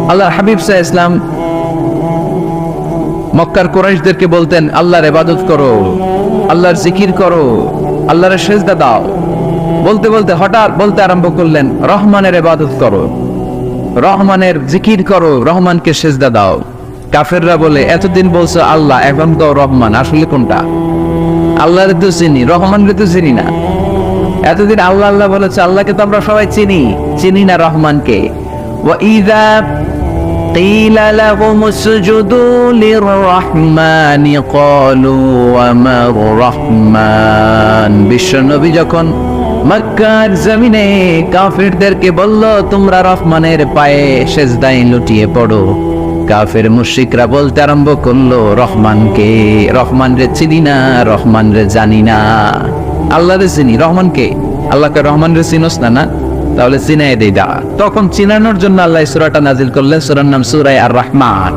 আল্লাহ হাবিব সাল্লাল্লাহু আলাইহি ওয়াসাল্লাম মক্কার কুরাইশদেরকে বলতেন, আল্লাহর ইবাদত করো, আল্লাহর জিকির করো, আল্লাহর সেজদা দাও। বলতে বলতে হঠাৎ বলতে আরম্ভ করলেন, রহমানের ইবাদত করো, রহমানের জিকির করো, রহমানকে সেজদা দাও। কাফেররা বলে, এতদিন বলছো আল্লাহ, এখন তো রহমান, আসলে কোনটা? আল্লাহরে তো চিনি, রহমানরে তো চিনি না। এতদিন আল্লাহ আল্লাহ বলেছে, আল্লাহকে তো আমরা সবাই চিনি না রহমানকে। وَإِذَا قِيلَ لَهُمُ اسْجُدُوا لِلرَّحْمَنِ قَالُوا وَمَا الرَّحْمَنُ। বিশ্বনবী যখন মক্কার জমিনে কাফেরদেরকে বলল, তোমরা রহমানের পায়ে সেজদায় লুটিয়ে পড়ো, কাফের মুশরিকরা বলতে আরম্ভ করলো, রহমানকে, রহমানরে চিনি না, রহমানরে জানি না। আল্লাহরে চিনি, রহমানকে, আল্লাহকে রহমানরে চিনোস না? না, তাহলে চিনাই দেই দা। তখন চিনানোর জন্য আল্লাহ সূরাটা নাজিল করলেন, সূরার নাম সূরা আর-রহমান।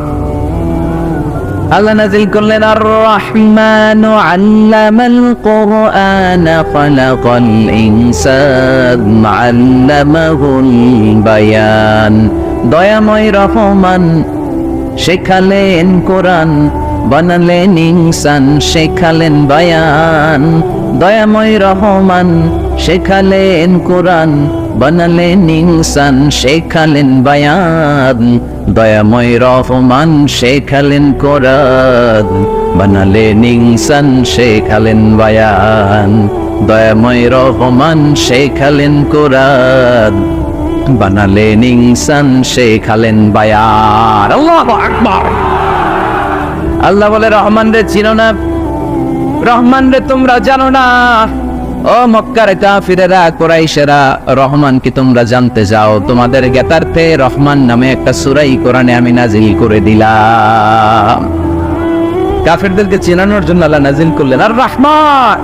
আল্লাহ নাজিল করলেন, আর-রহমানু আল্লামাল কুরআন খালাকাল ইনসান আল্লামাহুল বায়ান। দয়াময় রহমান শেখালেন কোরআন, বানালেন ইনসান, শেখালেন বায়ান। দয়াময় রহমান শেখালেন কোরআন, বানালেন ইনসান, শেখালেন বায়ান। দয়াময় রহমান শেখালেন কোরআন, বানালেন ইনসান, শেখালেন বায়ান। দয়াময় রহমান শেখালেন কোরআন, বানালেন ইনসান, শেখালেন বায়ান। আল্লাহু আকবার। আল্লাহ বলে, রহমান রে চিনো না, রহমান রে তোমরা জানো না। ও মক্কার কাফিরেরা, কুরাইশেরা, রহমান কি তোমরা জানতে চাও? তোমাদের জ্ঞাতার্থে রহমান নামে একটা সূরা কোরআনে আমি নাজিল করে দিলাম। কাফিরদেরকে চেনানোর জন্য আল্লাহ নাজিল করলেন আর রহমান।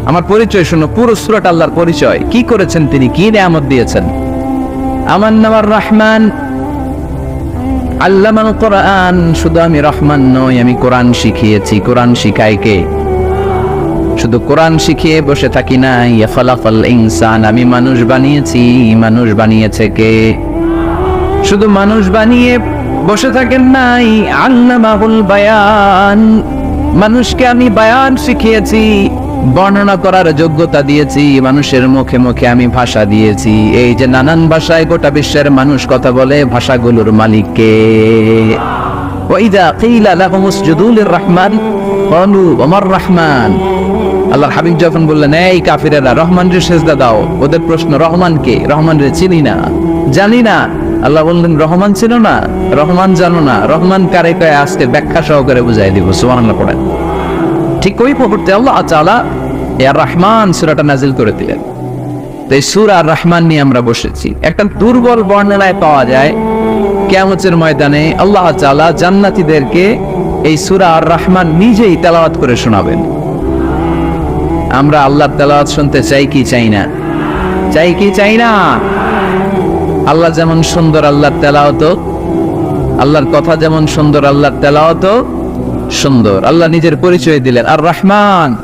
আমার পরিচয় শোনো, পুরো সূরাটা আল্লাহর পরিচয়, কি করেছেন তিনি, কি নিয়ামত দিয়েছেন। আমার নাম আর রহমান, আল্লামাল কোরআন। শুধু আমি রহমান নই, আমি কোরআন শিখিয়েছি। কোরআন শিখায় কে? শুধু কোরআন শিখিয়ে বসে থাকি নাই। খালাকাল ইনসান, আমি মানুষ বানিয়েছি। মানুষ বানিয়েছে কে? শুধু মানুষ বানিয়ে বসে থাকেন নাই, আল্লামাহুল বায়ান। মানুষকে আমি বায়ান শিখিয়েছি, বর্ণনা করার যোগ্যতা দিয়েছি। মানুষের মুখে মুখে আমি ভাষা দিয়েছি। এই যে নানান ভাষায় গোটা বিশ্বের মানুষ কথা বলে, ভাষাগুলোর মালিক কে? ওয়াইদা কিলা লাহুম উসজুদু লিররহমান ক্বালু ওমার রহমান। আল্লাহর হাবিব যখন বললেন, এই কাফিরেরা, রহমানরে সেজদা দাও, ওদের প্রশ্ন, রহমান কে? রহমানরে চিনি না, জানি না। আল্লাহ বললেন, রহমান ছিল না, রহমান জানো না, রহমান কারে কয় আজকে ব্যাখ্যা সহকারে বুঝাই দিব। সুবহানাল্লাহ পড়েন। ঠিক ওই মুহূর্তে আল্লাহ তাআলা আর রহমান সূরাটা নাজিল করে দিলেন। তো এই সূরা আর রহমান নিয়ে আমরা বসেছি। একটা দুর্বল বর্ণনায় পাওয়া যায়, কিয়ামতের ময়দানে আল্লাহ তাআলা জান্নাতীদেরকে এই সূরা আর রহমান নিজেই তেলাওয়াত করে শোনাবেন। আমরা আল্লাহর তেলাওয়াত শুনতে চাই কি চাই না? চাই কি চাই না? আল্লাহ যেমন সুন্দর, আল্লাহর তেলাওয়াত, আল্লাহর কথা যেমন সুন্দর, আল্লাহর তেলাওয়াত সুন্দর। আল্লাহ নিজের পরিচয় দিলেন, আর রহমান,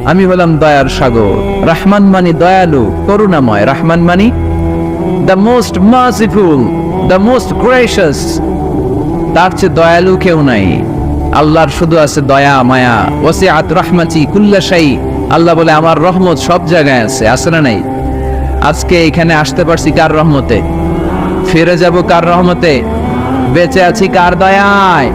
আমি হলাম দয়ার সাগর। রহমান মানে দয়ালু, করুণাময়। রহমান মানে the most merciful, the most gracious. তার চেয়ে দয়ালু কেউ নাই। আল্লাহর শুধু আছে দয়া, মায়া। ওয়াসিআত রাহমাতি কুল্লা শাই। আল্লাহ বলে, আমার রহমত সব জায়গায় আছে। আছে না নাই? আজকে এখানে আসতে পারছি কার রহমতে? ফিরে যাব কার রহমতে? বেঁচে আছি কার দয়ায়?